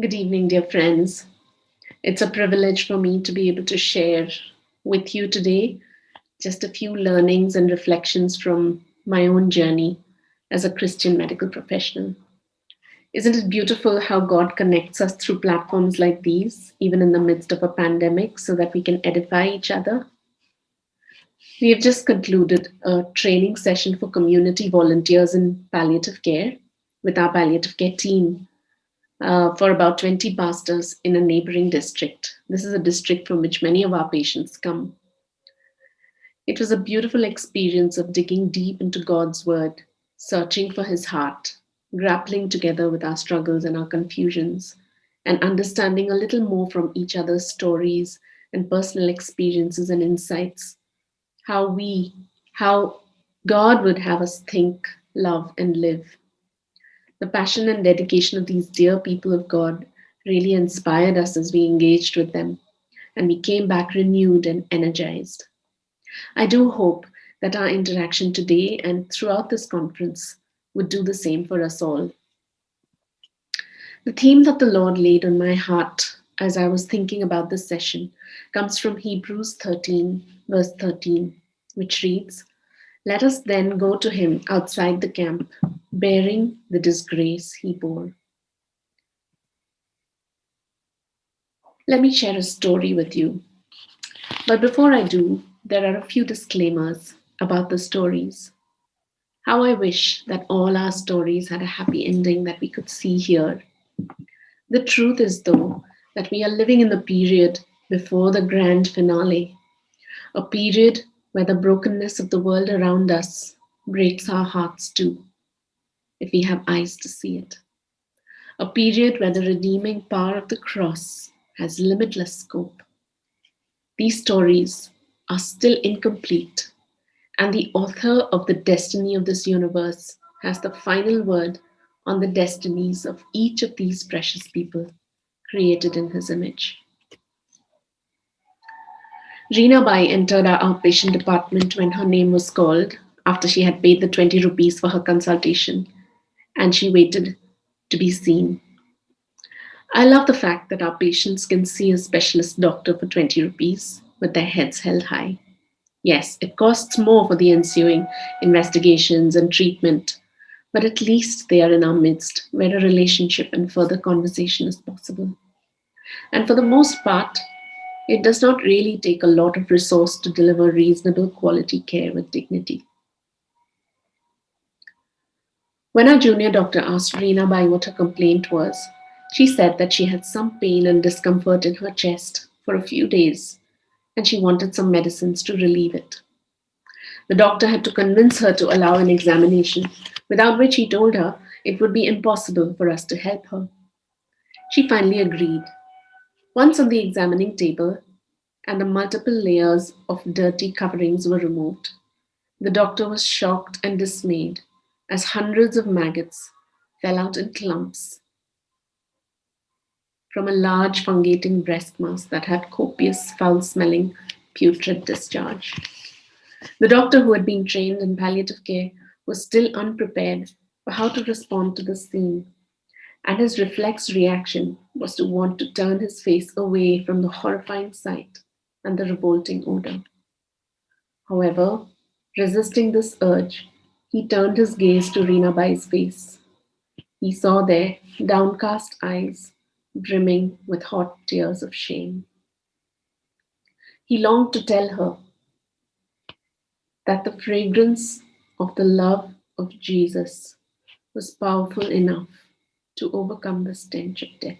Good evening, dear friends. It's a privilege for me to be able to share with you today just a few learnings and reflections from my own journey as a Christian medical professional. Isn't it beautiful how God connects us through platforms like these, even in the midst of a pandemic, so that we can edify each other? We have just concluded a training session for community volunteers in palliative care with our palliative care team for about 20 pastors in a neighboring district. This is a district from which many of our patients come. It was a beautiful experience of digging deep into God's Word, searching for His heart, grappling together with our struggles and our confusions, and understanding a little more from each other's stories and personal experiences and insights. How God would have us think, love, and live. The passion and dedication of these dear people of God really inspired us as we engaged with them, and we came back renewed and energized. I do hope that our interaction today and throughout this conference would do the same for us all. The theme that the Lord laid on my heart as I was thinking about this session comes from Hebrews 13, verse 13, which reads, "Let us then go to him outside the camp, bearing the disgrace he bore." Let me share a story with you. But before I do, there are a few disclaimers about the stories. How I wish that all our stories had a happy ending that we could see here. The truth is, though, that we are living in the period before the grand finale, a period where the brokenness of the world around us breaks our hearts too, if we have eyes to see it. A period where the redeeming power of the cross has limitless scope. These stories are still incomplete, and the author of the destiny of this universe has the final word on the destinies of each of these precious people created in his image. Reena Bai entered our outpatient department when her name was called after she had paid the 20 rupees for her consultation, and she waited to be seen. I love the fact that our patients can see a specialist doctor for 20 rupees with their heads held high. Yes, it costs more for the ensuing investigations and treatment, but at least they are in our midst where a relationship and further conversation is possible. And for the most part, it does not really take a lot of resource to deliver reasonable quality care with dignity. When our junior doctor asked Reena Bai what her complaint was, she said that she had some pain and discomfort in her chest for a few days and she wanted some medicines to relieve it. The doctor had to convince her to allow an examination, without which he told her it would be impossible for us to help her. She finally agreed. Once on the examining table, and the multiple layers of dirty coverings were removed, the doctor was shocked and dismayed as hundreds of maggots fell out in clumps from a large fungating breast mass that had copious, foul smelling, putrid discharge. The doctor, who had been trained in palliative care, was still unprepared for how to respond to the scene, and his reflex reaction was to want to turn his face away from the horrifying sight and the revolting odor. However, resisting this urge, he turned his gaze to Reena Bai's face. He saw there downcast eyes brimming with hot tears of shame. He longed to tell her that the fragrance of the love of Jesus was powerful enough to overcome the stench of death.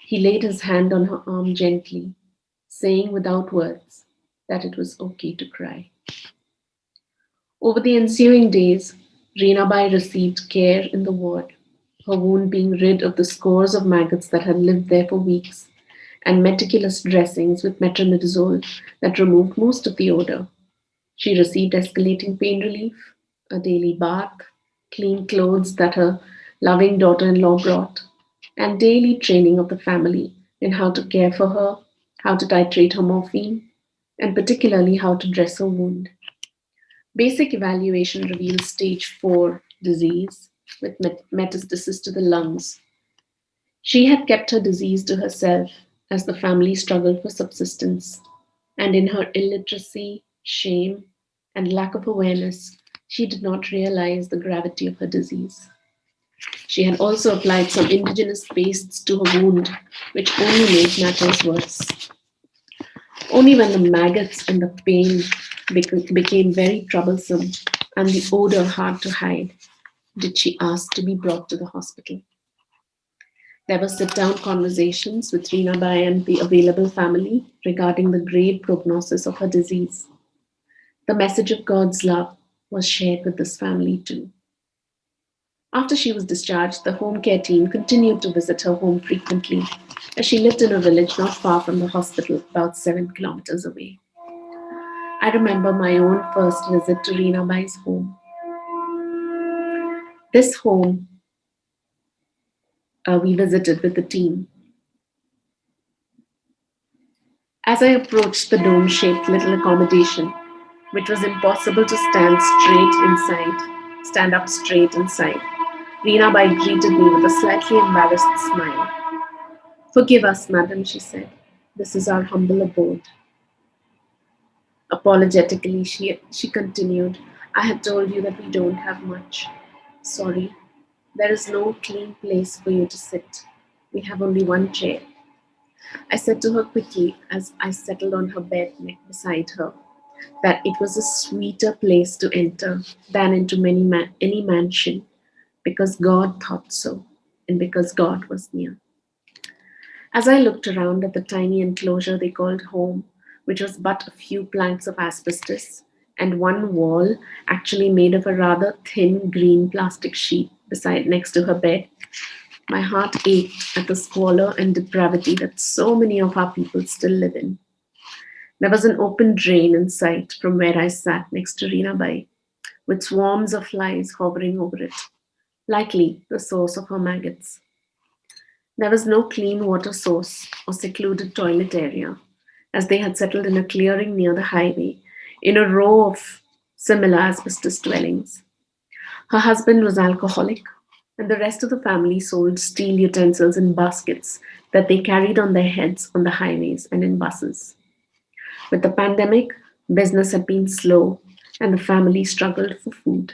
He laid his hand on her arm gently, saying without words that it was okay to cry. Over the ensuing days, Reenabai received care in the ward, her wound being rid of the scores of maggots that had lived there for weeks, and meticulous dressings with metronidazole that removed most of the odor. She received escalating pain relief, a daily bath, clean clothes that her loving daughter in law brought, and daily training of the family in how to care for her, how to titrate her morphine, and particularly how to dress her wound. Basic evaluation reveals stage 4 disease with metastasis to the lungs. She had kept her disease to herself as the family struggled for subsistence, and in her illiteracy, shame, and lack of awareness, she did not realize the gravity of her disease. She had also applied some indigenous pastes to her wound, which only made matters worse. Only when the maggots and the pain became very troublesome and the odor hard to hide did she ask to be brought to the hospital. There were sit down conversations with Reena Bai and the available family regarding the grave prognosis of her disease. The message of God's love was shared with this family too. After she was discharged, the home care team continued to visit her home frequently, as she lived in a village not far from the hospital, about 7 kilometers away. I remember my own first visit to Reena Bai's home. This home we visited with the team. As I approached the dome shaped little accommodation, which was impossible to stand up straight inside, Reena Bai greeted me with a slightly embarrassed smile. Forgive us, madam, she said. This is our humble abode. Apologetically, she continued, I had told you that we don't have much. Sorry, there is no clean place for you to sit. We have only one chair. I said to her quickly as I settled on her bed beside her that it was a sweeter place to enter than into any mansion because God thought so and because God was near. As I looked around at the tiny enclosure they called home, which was but a few planks of asbestos and one wall actually made of a rather thin green plastic sheet beside next to her bed, my heart ached at the squalor and depravity that so many of our people still live in. There was an open drain in sight from where I sat next to Reena Bai, with swarms of flies hovering over it, likely the source of her maggots. There was no clean water source or secluded toilet area, as they had settled in a clearing near the highway, in a row of similar asbestos dwellings. Her husband was alcoholic, and the rest of the family sold steel utensils in baskets that they carried on their heads on the highways and in buses. With the pandemic, business had been slow, and the family struggled for food.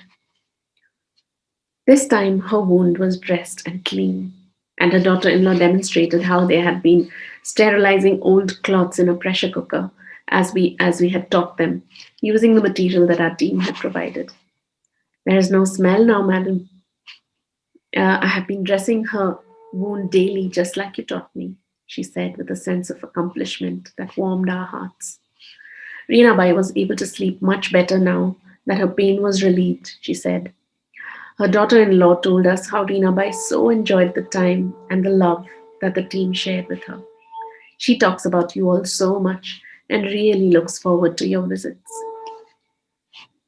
This time, her wound was dressed and clean, and her daughter in law demonstrated how they had been sterilizing old cloths in a pressure cooker as we had taught them, using the material that our team had provided. There is no smell now, madam. I have been dressing her wound daily, just like you taught me, she said with a sense of accomplishment that warmed our hearts. Reena Bai was able to sleep much better now that her pain was relieved, she said. Her daughter in law told us how Reena Bai so enjoyed the time and the love that the team shared with her. She talks about you all so much and really looks forward to your visits.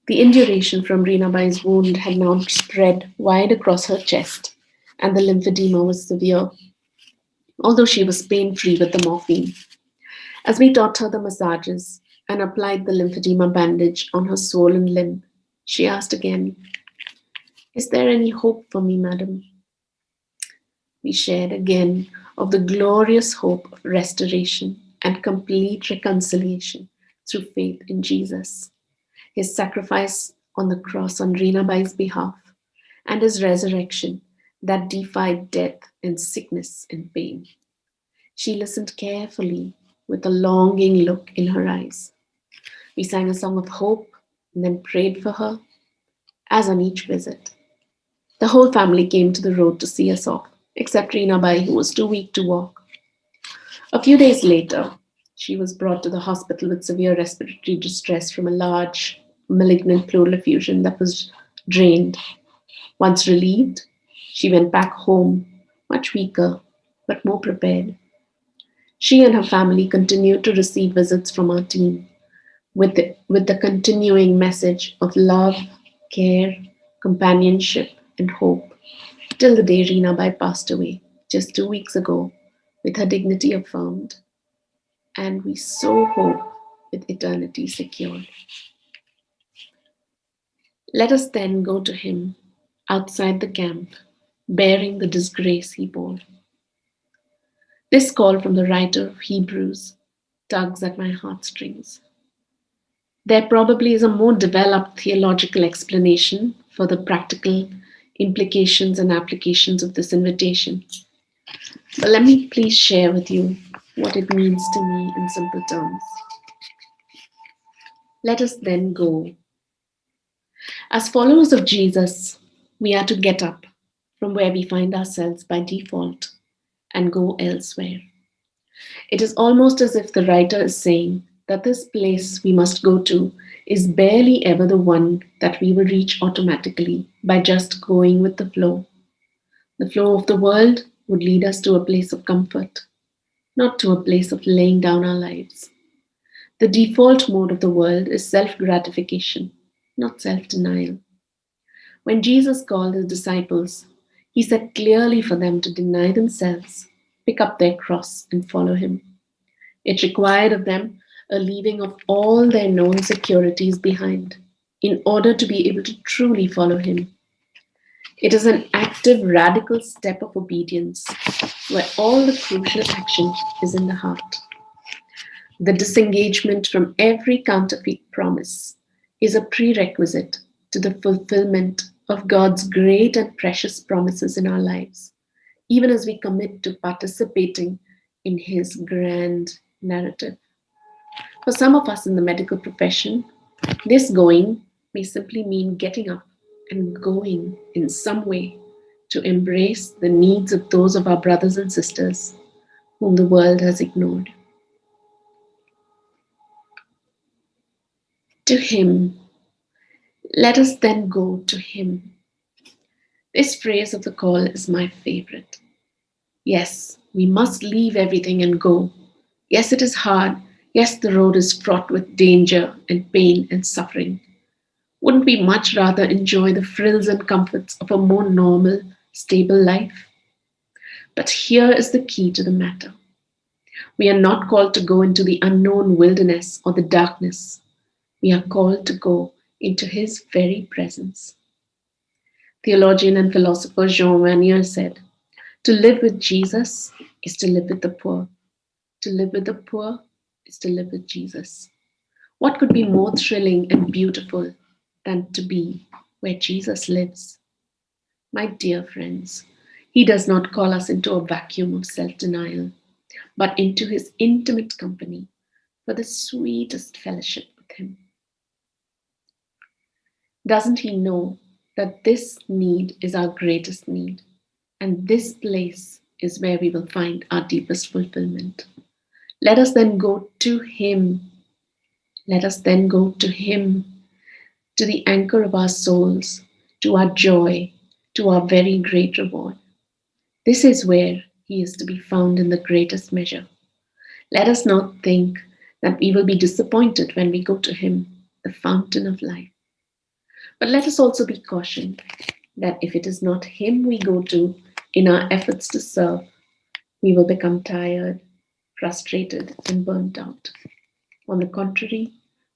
The induration from Reena Bai's wound had now spread wide across her chest, and the lymphedema was severe, although she was pain free with the morphine. As we taught her the massages and applied the lymphedema bandage on her swollen limb, she asked again, is there any hope for me, madam? We shared again of the glorious hope of restoration and complete reconciliation through faith in Jesus, his sacrifice on the cross on Reena Bai's behalf, and his resurrection that defied death and sickness and pain. She listened carefully with a longing look in her eyes. We sang a song of hope and then prayed for her, as on each visit. The whole family came to the road to see us off, except Reena Bai, who was too weak to walk. A few days later, she was brought to the hospital with severe respiratory distress from a large malignant pleural effusion that was drained. Once relieved, she went back home, much weaker, but more prepared. She and her family continued to receive visits from our team with the continuing message of love, care, companionship, and hope till the day Reena Bai passed away just 2 weeks ago with her dignity affirmed, and we so hope with eternity secured. Let us then go to him outside the camp, bearing the disgrace he bore. This call from the writer of Hebrews tugs at my heartstrings. There probably is a more developed theological explanation for the practical implications and applications of this invitation. But let me please share with you what it means to me in simple terms. Let us then go. As followers of Jesus, we are to get up from where we find ourselves by default and go elsewhere. It is almost as if the writer is saying that this place we must go to is barely ever the one that we will reach automatically by just going with the flow. The flow of the world would lead us to a place of comfort, not to a place of laying down our lives. The default mode of the world is self gratification, not self denial. When Jesus called his disciples, he said clearly for them to deny themselves, pick up their cross, and follow him. It required of them a leaving of all their known securities behind in order to be able to truly follow him. It is an active, radical step of obedience where all the crucial action is in the heart. The disengagement from every counterfeit promise is a prerequisite to the fulfillment of God's great and precious promises in our lives, even as we commit to participating in His grand narrative. For some of us in the medical profession, this going may simply mean getting up and going in some way to embrace the needs of those of our brothers and sisters whom the world has ignored. To Him, let us then go to Him. This phrase of the call is my favorite. Yes, we must leave everything and go. Yes, it is hard. Yes, the road is fraught with danger and pain and suffering. Wouldn't we much rather enjoy the frills and comforts of a more normal, stable life? But here is the key to the matter. We are not called to go into the unknown wilderness or the darkness. We are called to go into His very presence. Theologian and philosopher Jean Vanier said, to live with Jesus is to live with the poor. To live with the poor is to live with Jesus. What could be more thrilling and beautiful than to be where Jesus lives? My dear friends, He does not call us into a vacuum of self denial, but into His intimate company for the sweetest fellowship with Him. Doesn't He know that this need is our greatest need? And this place is where we will find our deepest fulfillment. Let us then go to Him. Let us then go to Him, to the anchor of our souls, to our joy, to our very great reward. This is where He is to be found in the greatest measure. Let us not think that we will be disappointed when we go to Him, the fountain of life. But let us also be cautioned that if it is not Him we go to in our efforts to serve, we will become tired, frustrated, and burnt out. On the contrary,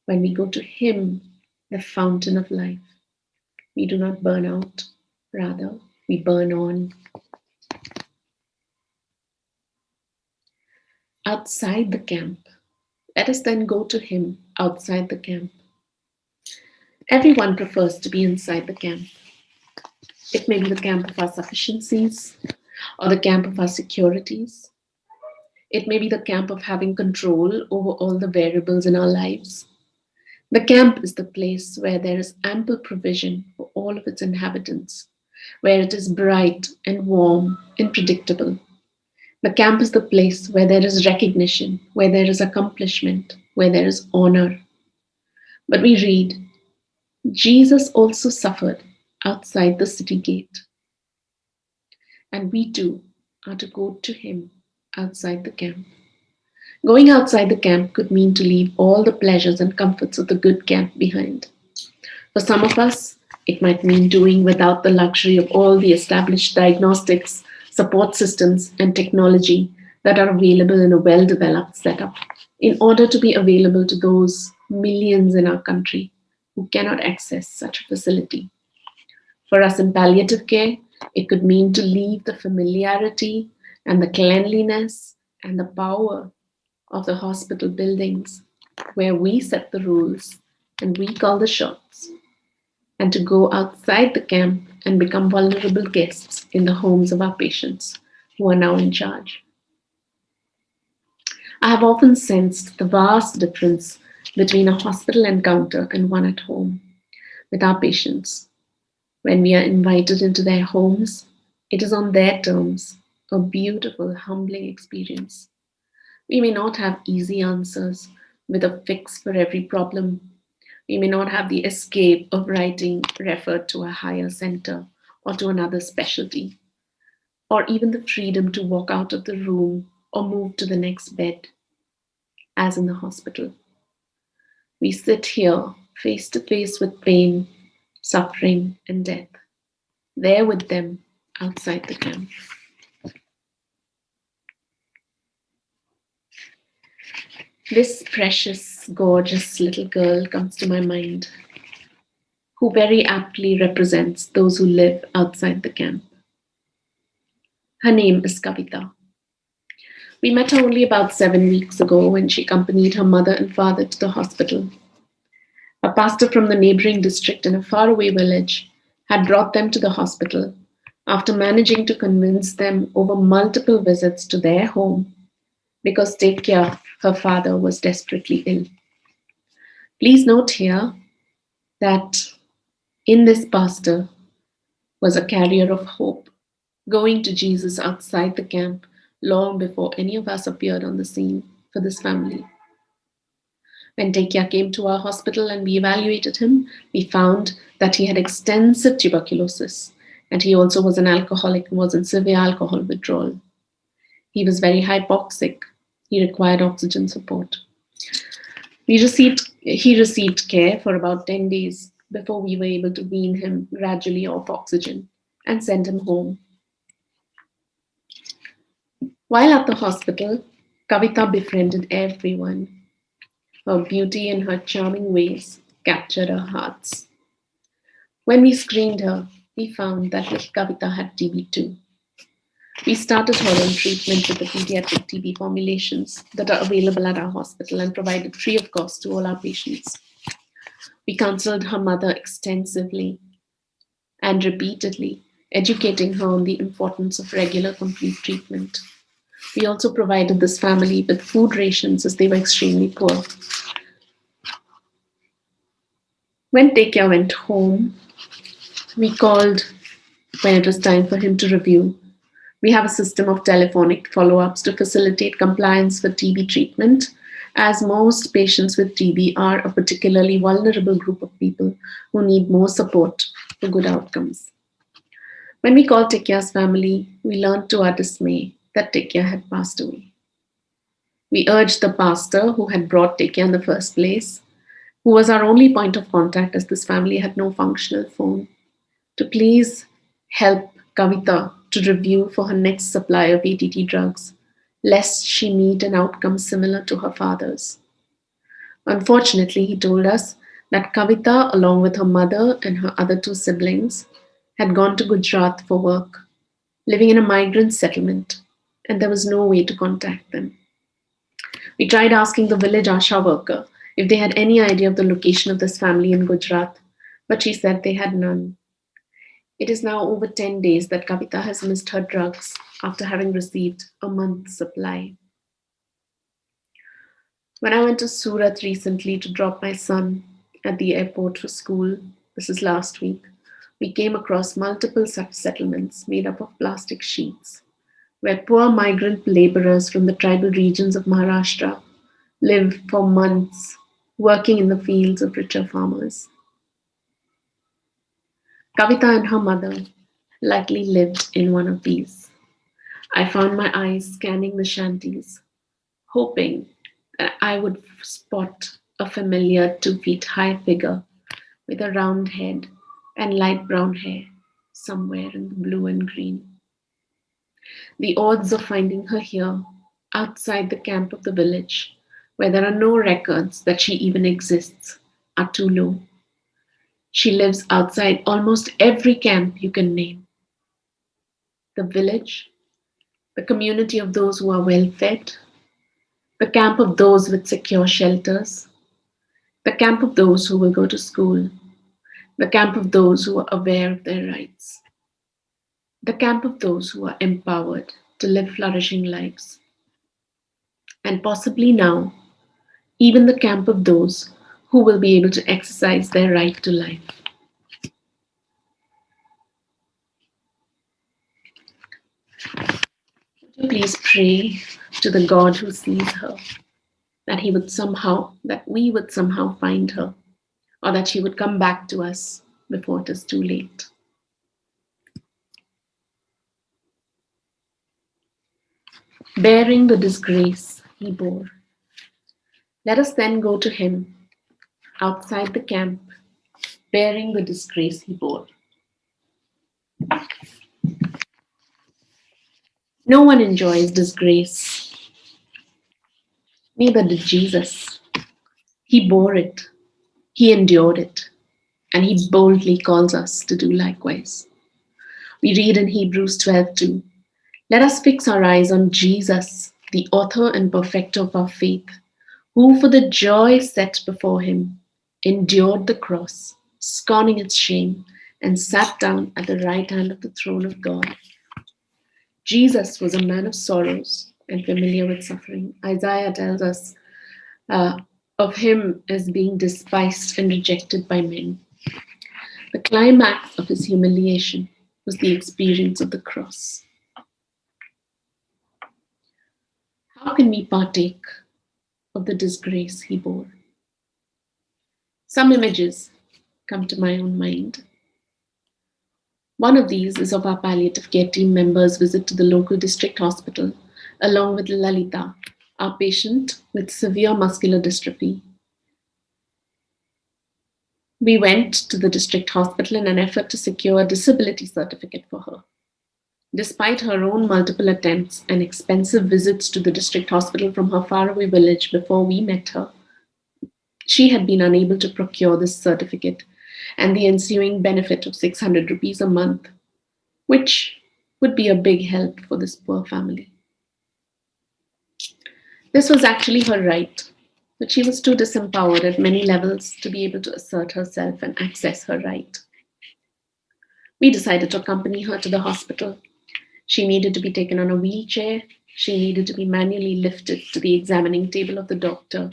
when we go to Him, the fountain of life, we do not burn out, rather, we burn on. Outside the camp, let us then go to Him outside the camp. Everyone prefers to be inside the camp. It may be the camp of our sufficiencies or the camp of our securities. It may be the camp of having control over all the variables in our lives. The camp is the place where there is ample provision for all of its inhabitants, where it is bright and warm and predictable. The camp is the place where there is recognition, where there is accomplishment, where there is honor. But we read, Jesus also suffered outside the city gate. And we too are to go to Him outside the camp. Going outside the camp could mean to leave all the pleasures and comforts of the good camp behind. For some of us, it might mean doing without the luxury of all the established diagnostics, support systems, and technology that are available in a well developed setup in order to be available to those millions in our country who cannot access such a facility. For us in palliative care, it could mean to leave the familiarity and the cleanliness and the power of the hospital buildings where we set the rules and we call the shots, and to go outside the camp and become vulnerable guests in the homes of our patients who are now in charge. I have often sensed the vast difference between a hospital encounter and one at home with our patients. When we are invited into their homes, it is on their terms, a beautiful, humbling experience. We may not have easy answers with a fix for every problem. We may not have the escape of writing referred to a higher center or to another specialty, or even the freedom to walk out of the room or move to the next bed, as in the hospital. We sit here face to face with pain, suffering, and death, there with them outside the camp. This precious, gorgeous little girl comes to my mind, who very aptly represents those who live outside the camp. Her name is Kavita. We met her only about 7 weeks ago when she accompanied her mother and father to the hospital. A pastor from the neighboring district in a faraway village had brought them to the hospital after managing to convince them over multiple visits to their home because Take Care, her father, was desperately ill. Please note here that in this pastor was a carrier of hope, going to Jesus outside the camp long before any of us appeared on the scene for this family. When Tekia came to our hospital and we evaluated him, we found that he had extensive tuberculosis and he also was an alcoholic and was in severe alcohol withdrawal. He was very hypoxic. He required oxygen support. He received care for about 10 days before we were able to wean him gradually off oxygen and send him home. While at the hospital, Kavita befriended everyone. Her beauty and her charming ways captured our hearts. When we screened her, we found that little Kavita had TB too. We started her on treatment with the pediatric TB formulations that are available at our hospital and provided free of cost to all our patients. We counseled her mother extensively and repeatedly, educating her on the importance of regular complete treatment. We also provided this family with food rations as they were extremely poor. When Tekia went home, we called when it was time for him to review. We have a system of telephonic follow ups to facilitate compliance for TB treatment, as most patients with TB are a particularly vulnerable group of people who need more support for good outcomes. When we called Tekia's family, we learned to our dismay that Tekia had passed away. We urged the pastor who had brought Tekia in the first place, who was our only point of contact as this family had no functional phone, to please help Kavita to review for her next supply of ATT drugs, lest she meet an outcome similar to her father's. Unfortunately, he told us that Kavita, along with her mother and her other two siblings, had gone to Gujarat for work, living in a migrant settlement, and there was no way to contact them. We tried asking the village Asha worker if they had any idea of the location of this family in Gujarat, but she said they had none. It is now over 10 days that Kavita has missed her drugs after having received a month's supply. When I went to Surat recently to drop my son at the airport for school, this is last week, we came across multiple such settlements made up of plastic sheets, where poor migrant laborers from the tribal regions of Maharashtra live for months working in the fields of richer farmers. Kavita and her mother likely lived in one of these. I found my eyes scanning the shanties, hoping that I would spot a familiar 2 feet high figure with a round head and light brown hair somewhere in the blue and green. The odds of finding her here, outside the camp of the village, where there are no records that she even exists, are too low. She lives outside almost every camp you can name. The village, the community of those who are well fed, the camp of those with secure shelters, the camp of those who will go to school, the camp of those who are aware of their rights, the camp of those who are empowered to live flourishing lives, and possibly now, even the camp of those who will be able to exercise their right to life. Would you please pray to the God who sees her, that we would somehow find her, or that she would come back to us before it is too late. Bearing the disgrace he bore, let us then go to him outside the camp, bearing the disgrace he bore. No one enjoys disgrace, neither did Jesus. He bore it, he endured it, and he boldly calls us to do likewise. We read in Hebrews 12:2, let us fix our eyes on Jesus, the author and perfecter of our faith, who for the joy set before him endured the cross, scorning its shame, and sat down at the right hand of the throne of God. Jesus was a man of sorrows and familiar with suffering. Isaiah tells us uh, of him as being despised and rejected by men. The climax of his humiliation was the experience of the cross. How can we partake of the disgrace he bore? Some images come to my own mind. One of these is of our palliative care team members' visit to the local district hospital, along with Lalita, our patient with severe muscular dystrophy. We went to the district hospital in an effort to secure a disability certificate for her. Despite her own multiple attempts and expensive visits to the district hospital from her faraway village before we met her, she had been unable to procure this certificate and the ensuing benefit of 600 rupees a month, which would be a big help for this poor family. This was actually her right, but she was too disempowered at many levels to be able to assert herself and access her right. We decided to accompany her to the hospital. She needed to be taken on a wheelchair. She needed to be manually lifted to the examining table of the doctor,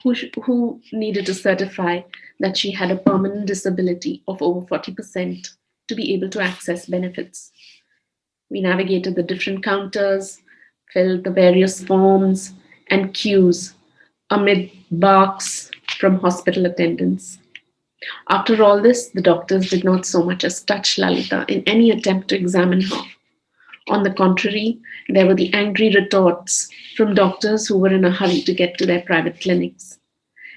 who needed to certify that she had a permanent disability of over 40% to be able to access benefits. We navigated the different counters, filled the various forms and queues amid barks from hospital attendants. After all this, the doctors did not so much as touch Lalita in any attempt to examine her. On the contrary, there were the angry retorts from doctors who were in a hurry to get to their private clinics.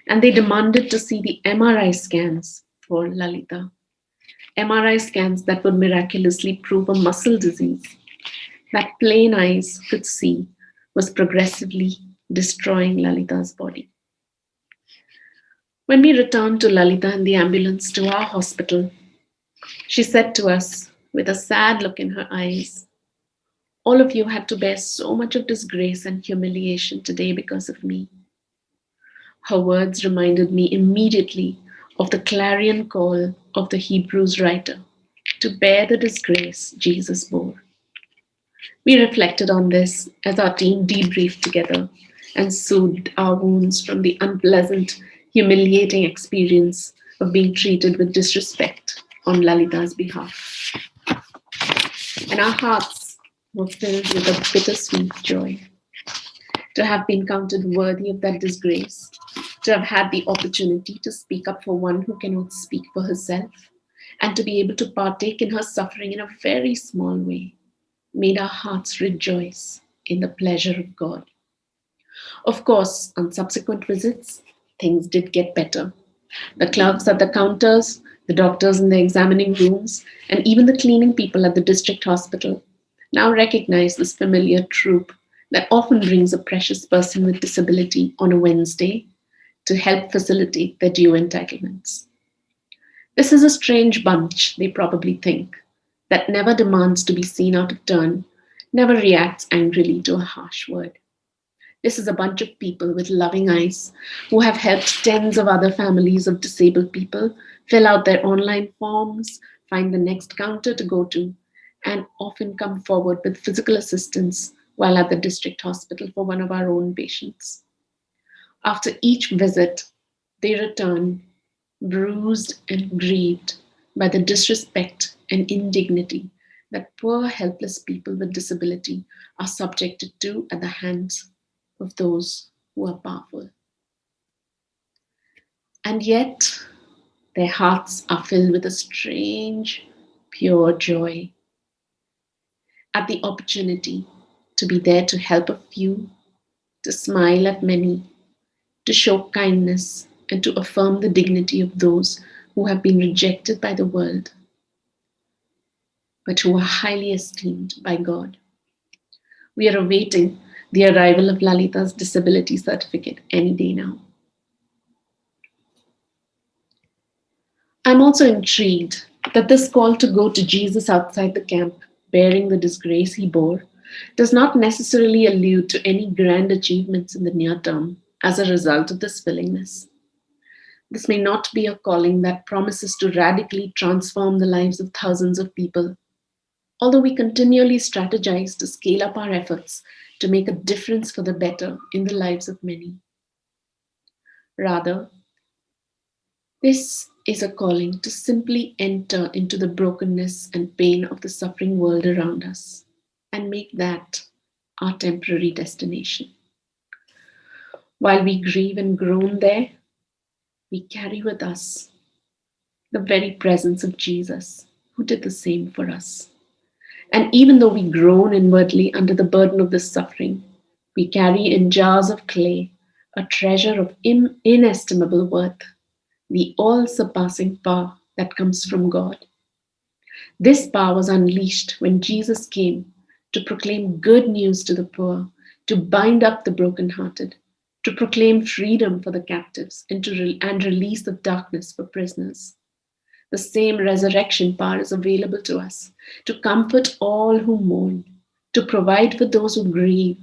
And they demanded to see the MRI scans for Lalita. MRI scans that would miraculously prove a muscle disease that plain eyes could see was progressively destroying Lalita's body. When we returned to Lalita in the ambulance to our hospital, she said to us with a sad look in her eyes, all of you had to bear so much of disgrace and humiliation today because of me. Her words reminded me immediately of the clarion call of the Hebrews writer to bear the disgrace Jesus bore. We reflected on this as our team debriefed together and soothed our wounds from the unpleasant, humiliating experience of being treated with disrespect on Lalita's behalf. And our hearts were filled with a bittersweet joy to have been counted worthy of that disgrace, to have had the opportunity to speak up for one who cannot speak for herself, and to be able to partake in her suffering in a very small way, made our hearts rejoice in the pleasure of God. Of course, on subsequent visits, things did get better. The clerks at the counters, the doctors in the examining rooms, and even the cleaning people at the district hospital now recognize this familiar trope that often brings a precious person with disability on a Wednesday to help facilitate their due entitlements. This is a strange bunch, they probably think, that never demands to be seen out of turn, never reacts angrily to a harsh word. This is a bunch of people with loving eyes who have helped tens of other families of disabled people fill out their online forms, find the next counter to go to, and often come forward with physical assistance while at the district hospital for one of our own patients. After each visit, they return bruised and grieved by the disrespect and indignity that poor helpless people with disability are subjected to at the hands of those who are powerful. And yet, their hearts are filled with a strange, pure joy at the opportunity to be there to help a few, to smile at many, to show kindness, and to affirm the dignity of those who have been rejected by the world, but who are highly esteemed by God. We are awaiting the arrival of Lalita's disability certificate any day now. I'm also intrigued that this call to go to Jesus outside the camp, bearing the disgrace he bore, does not necessarily allude to any grand achievements in the near term as a result of this willingness. This may not be a calling that promises to radically transform the lives of thousands of people, although we continually strategize to scale up our efforts to make a difference for the better in the lives of many. Rather, this is a calling to simply enter into the brokenness and pain of the suffering world around us and make that our temporary destination. While we grieve and groan there, we carry with us the very presence of Jesus, who did the same for us. And even though we groan inwardly under the burden of this suffering, we carry in jars of clay a treasure of inestimable worth, the all surpassing power that comes from God. This power was unleashed when Jesus came to proclaim good news to the poor, to bind up the brokenhearted, to proclaim freedom for the captives, and release of darkness for prisoners. The same resurrection power is available to us to comfort all who mourn, to provide for those who grieve,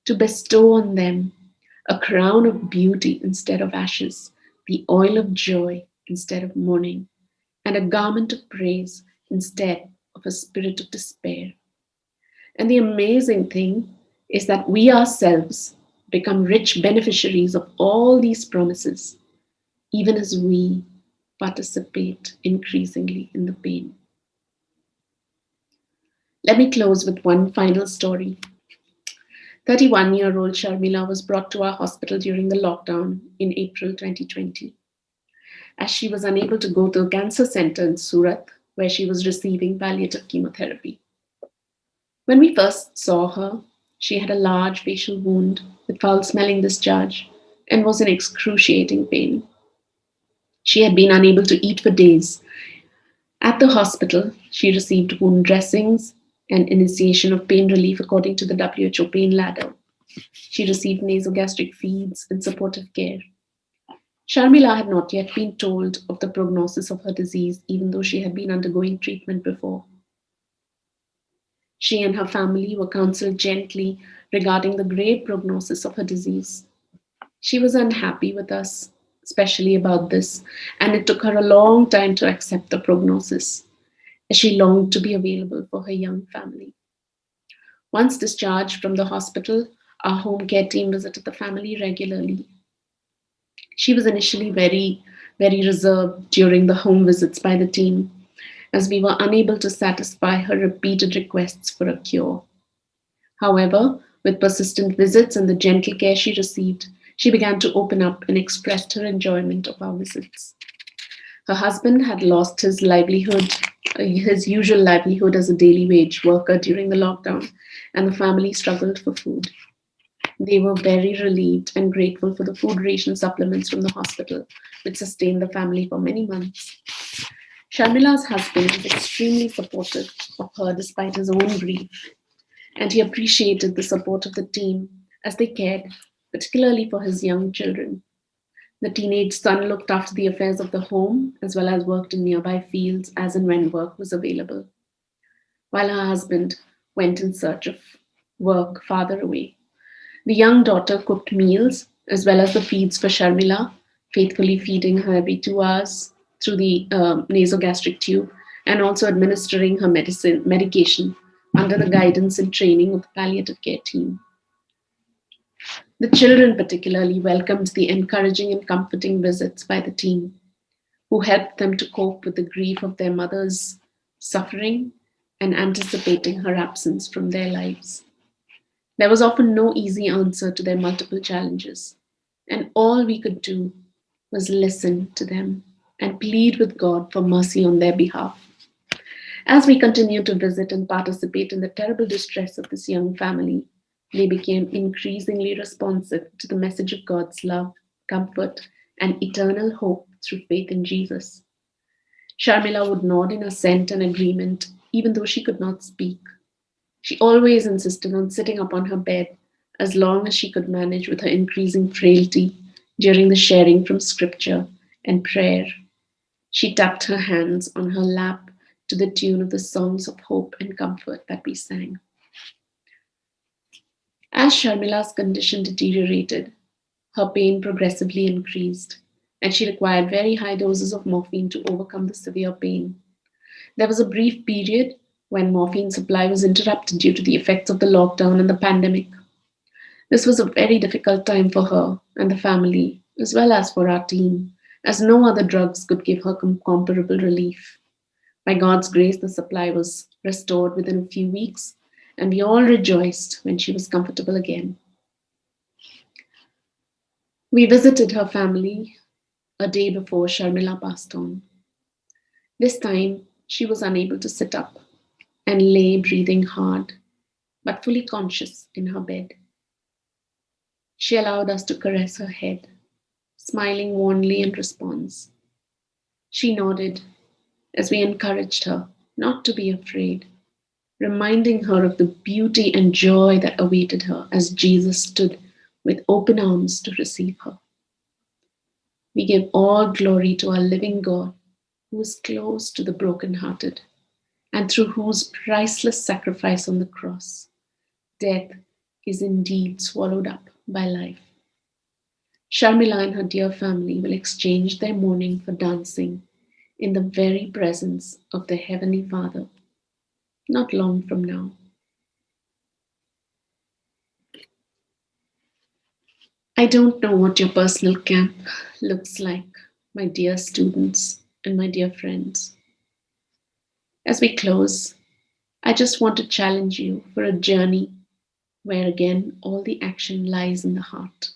to bestow on them a crown of beauty instead of ashes, the oil of joy instead of mourning, and a garment of praise instead of a spirit of despair. And the amazing thing is that we ourselves become rich beneficiaries of all these promises, even as we participate increasingly in the pain. Let me close with one final story. 31-year-old Sharmila was brought to our hospital during the lockdown in April 2020, as she was unable to go to a cancer center in Surat, where she was receiving palliative chemotherapy. When we first saw her, she had a large facial wound with foul-smelling discharge and was in excruciating pain. She had been unable to eat for days. At the hospital, she received wound dressings and initiation of pain relief according to the WHO pain ladder. She received nasogastric feeds and supportive care. Sharmila had not yet been told of the prognosis of her disease, even though she had been undergoing treatment before. She and her family were counseled gently regarding the grave prognosis of her disease. She was unhappy with us, especially about this, and it took her a long time to accept the prognosis, as she longed to be available for her young family. Once discharged from the hospital, our home care team visited the family regularly. She was initially very reserved during the home visits by the team, as we were unable to satisfy her repeated requests for a cure. However, with persistent visits and the gentle care she received, she began to open up and expressed her enjoyment of our visits. Her husband had lost his usual livelihood as a daily wage worker during the lockdown, and the family struggled for food. They were very relieved and grateful for the food ration supplements from the hospital, which sustained the family for many months. Sharmila's husband was extremely supportive of her despite his own grief, and he appreciated the support of the team as they cared, particularly for his young children. The teenage son looked after the affairs of the home as well as worked in nearby fields as and when work was available, while her husband went in search of work farther away. The young daughter cooked meals as well as the feeds for Sharmila, faithfully feeding her every 2 hours through the nasogastric tube and also administering her medication under the guidance and training of the palliative care team. The children particularly welcomed the encouraging and comforting visits by the team, who helped them to cope with the grief of their mother's suffering and anticipating her absence from their lives. There was often no easy answer to their multiple challenges, and all we could do was listen to them and plead with God for mercy on their behalf. As we continued to visit and participate in the terrible distress of this young family, they became increasingly responsive to the message of God's love, comfort, and eternal hope through faith in Jesus. Sharmila would nod in assent and agreement, even though she could not speak. She always insisted on sitting up on her bed as long as she could manage with her increasing frailty during the sharing from scripture and prayer. She tapped her hands on her lap to the tune of the songs of hope and comfort that we sang. As Sharmila's condition deteriorated, her pain progressively increased, and she required very high doses of morphine to overcome the severe pain. There was a brief period when morphine supply was interrupted due to the effects of the lockdown and the pandemic. This was a very difficult time for her and the family, as well as for our team, as no other drugs could give her comparable relief. By God's grace, the supply was restored within a few weeks, and we all rejoiced when she was comfortable again. We visited her family a day before Sharmila passed on. This time, she was unable to sit up and lay breathing hard, but fully conscious in her bed. She allowed us to caress her head, smiling wanly in response. She nodded as we encouraged her not to be afraid, reminding her of the beauty and joy that awaited her as Jesus stood with open arms to receive her. We give all glory to our living God, who is close to the brokenhearted, and through whose priceless sacrifice on the cross, death is indeed swallowed up by life. Sharmila and her dear family will exchange their mourning for dancing in the very presence of their Heavenly Father not long from now. I don't know what your personal camp looks like, my dear students and my dear friends. As we close, I just want to challenge you for a journey where again all the action lies in the heart.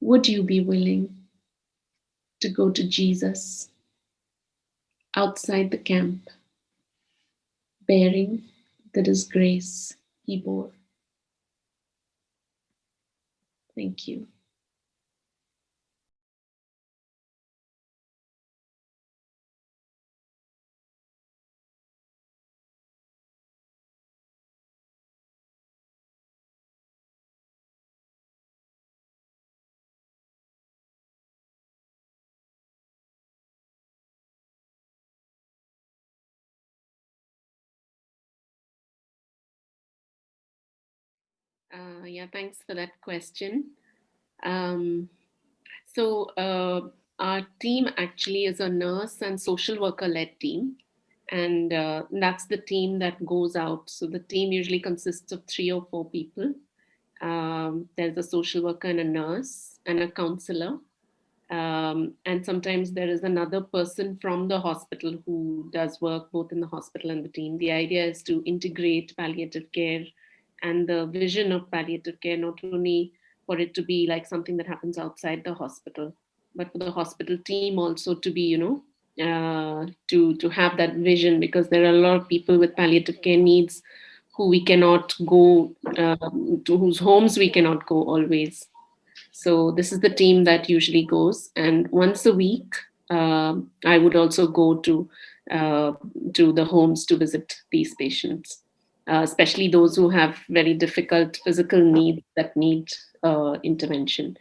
Would you be willing to go to Jesus outside the camp, bearing the disgrace he bore? Thank you. Yeah, thanks for that question. Um, so, our team actually is a nurse and social worker led team. And that's the team that goes out. So, the team usually consists of 3 or 4 people. There's a social worker and a nurse and a counselor. And sometimes there is another person from the hospital who does work both in the hospital and the team. The idea is to integrate palliative care and the vision of palliative care, not only for it to be like something that happens outside the hospital, but for the hospital team also to be, to have that vision, because there are a lot of people with palliative care needs who we cannot go to, whose homes we cannot go always. So this is the team that usually goes, and once a week, I would also go uh, to the homes to visit these patients, especially those who have very difficult physical needs that need intervention.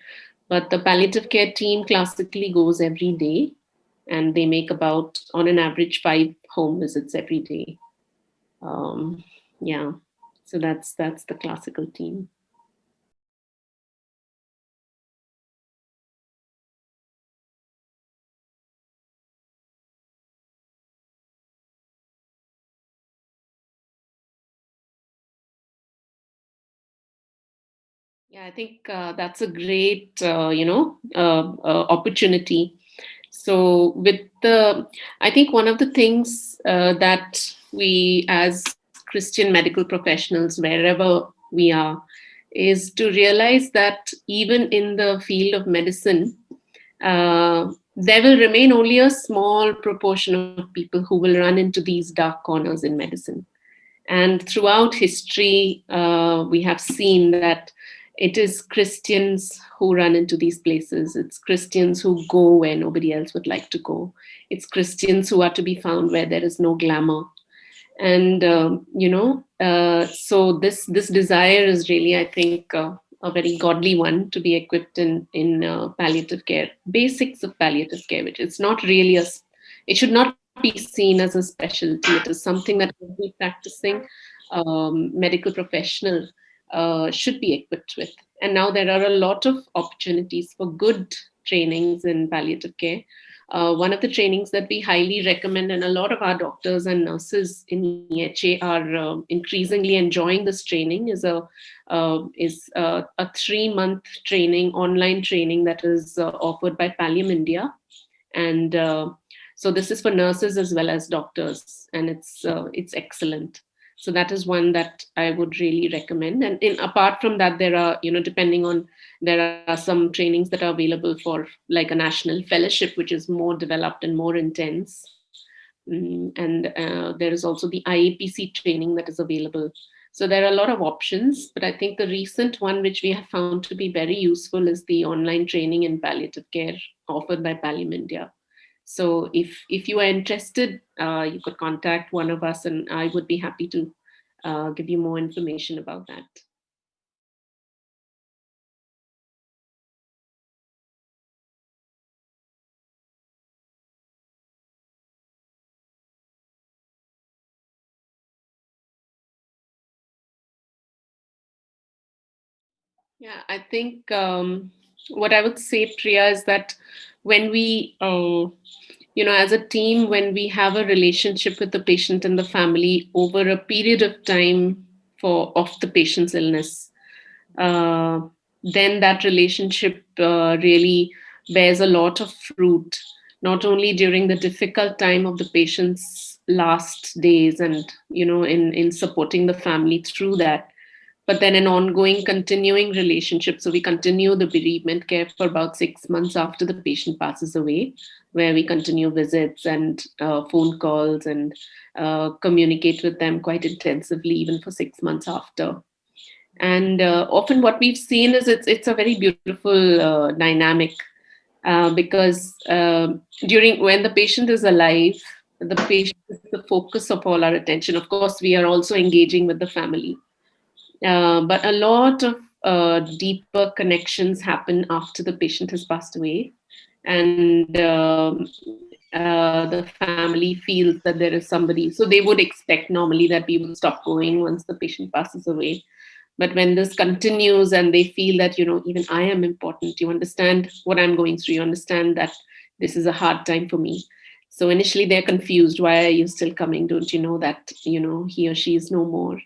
But the palliative care team classically goes every day, and they make about, on an average, 5 home visits every day. Um, yeah. So that's the classical team. Yeah, I think that's a great, opportunity. So, I think one of the things that we as Christian medical professionals, wherever we are, is to realize that even in the field of medicine, there will remain only a small proportion of people who will run into these dark corners in medicine. And throughout history, we have seen that it is Christians who run into these places. It's Christians who go where nobody else would like to go. It's Christians who are to be found where there is no glamour. And so this desire is really, I think, a very godly one, to be equipped in palliative care, basics of palliative care, which it's not really it should not be seen as a specialty. It is something that every practicing medical professional should be equipped with. And now there are a lot of opportunities for good trainings in palliative care. One of the trainings that we highly recommend, and a lot of our doctors and nurses in EHA are increasingly enjoying this training, is a 3-month training, online training, that is offered by Pallium India. And so this is for nurses as well as doctors, and it's excellent. So that is one that I would really recommend. And apart from that, there are, depending on, there are some trainings that are available for, like, a national fellowship, which is more developed and more intense. And there is also the IAPC training that is available. So there are a lot of options, but I think the recent one which we have found to be very useful is the online training in palliative care offered by Pallium India. So if you are interested, you could contact one of us, and I would be happy to give you more information about that. Yeah, I think what I would say, Priya, is that when we, as a team, when we have a relationship with the patient and the family over a period of time for of the patient's illness, uh, then that relationship really bears a lot of fruit, not only during the difficult time of the patient's last days, and in supporting the family through that, but then an ongoing continuing relationship. So we continue the bereavement care for about 6 months after the patient passes away, where we continue visits and phone calls, and communicate with them quite intensively even for 6 months after. And often what we've seen is it's a very beautiful dynamic, because during when the patient is alive, the patient is the focus of all our attention. Of course, we are also engaging with the family, but a lot of deeper connections happen after the patient has passed away. And the family feels that there is somebody. So they would expect normally that we would stop going once the patient passes away. But when this continues and they feel that, even I am important, you understand what I'm going through, you understand that this is a hard time for me. So initially they're confused. Why are you still coming? Don't you know that, he or she is no more?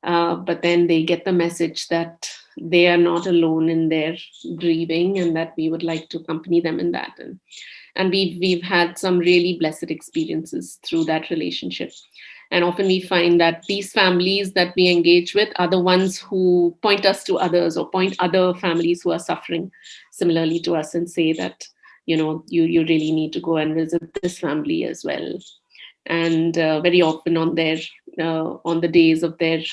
But then they get the message that they are not alone in their grieving, and that we would like to accompany them in that. And we've had some really blessed experiences through that relationship. And often we find that these families that we engage with are the ones who point us to others, or point other families who are suffering similarly to us, and say that, you really need to go and visit this family as well. And very often on the days of their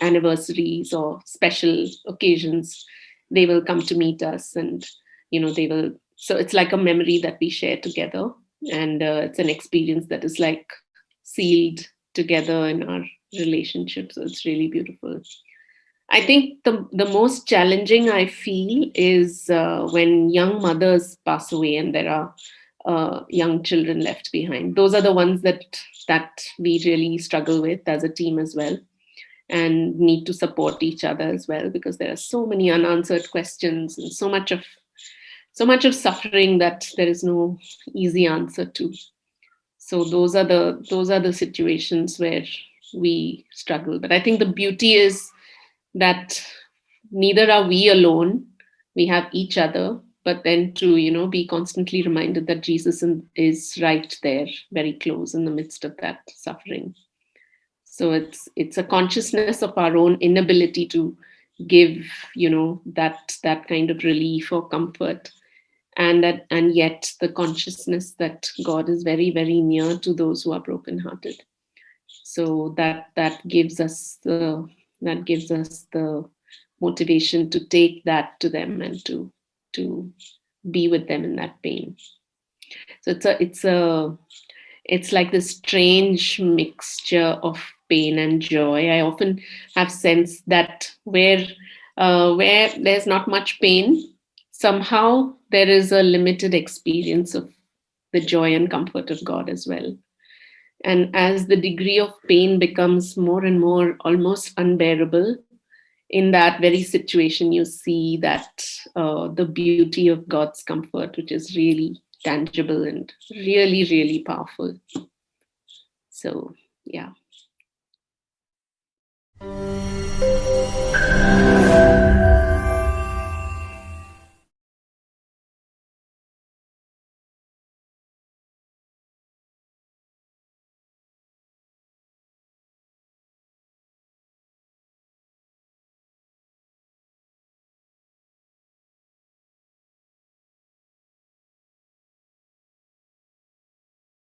anniversaries or special occasions, they will come to meet us, and they will. So it's like a memory that we share together, and it's an experience that is like sealed together in our relationship. So it's really beautiful. I think the most challenging I feel is when young mothers pass away and there are young children left behind. Those are the ones that we really struggle with as a team as well. and need to support each other as well, because there are so many unanswered questions and so much of suffering that there is no easy answer to. So those are the situations where we struggle. But I think the beauty is that neither are we alone. We have each other, but then to be constantly reminded that Jesus is right there, very close in the midst of that suffering. So it's a consciousness of our own inability to give that kind of relief or comfort, and yet the consciousness that God is very, very near to those who are brokenhearted. So that gives us the motivation to take that to them and to be with them in that pain. So it's like this strange mixture of pain and joy. I often have sensed that where there's not much pain, somehow there is a limited experience of the joy and comfort of God as well. And as the degree of pain becomes more and more almost unbearable, in that very situation, you see that the beauty of God's comfort, which is really tangible and really, really powerful. So, yeah.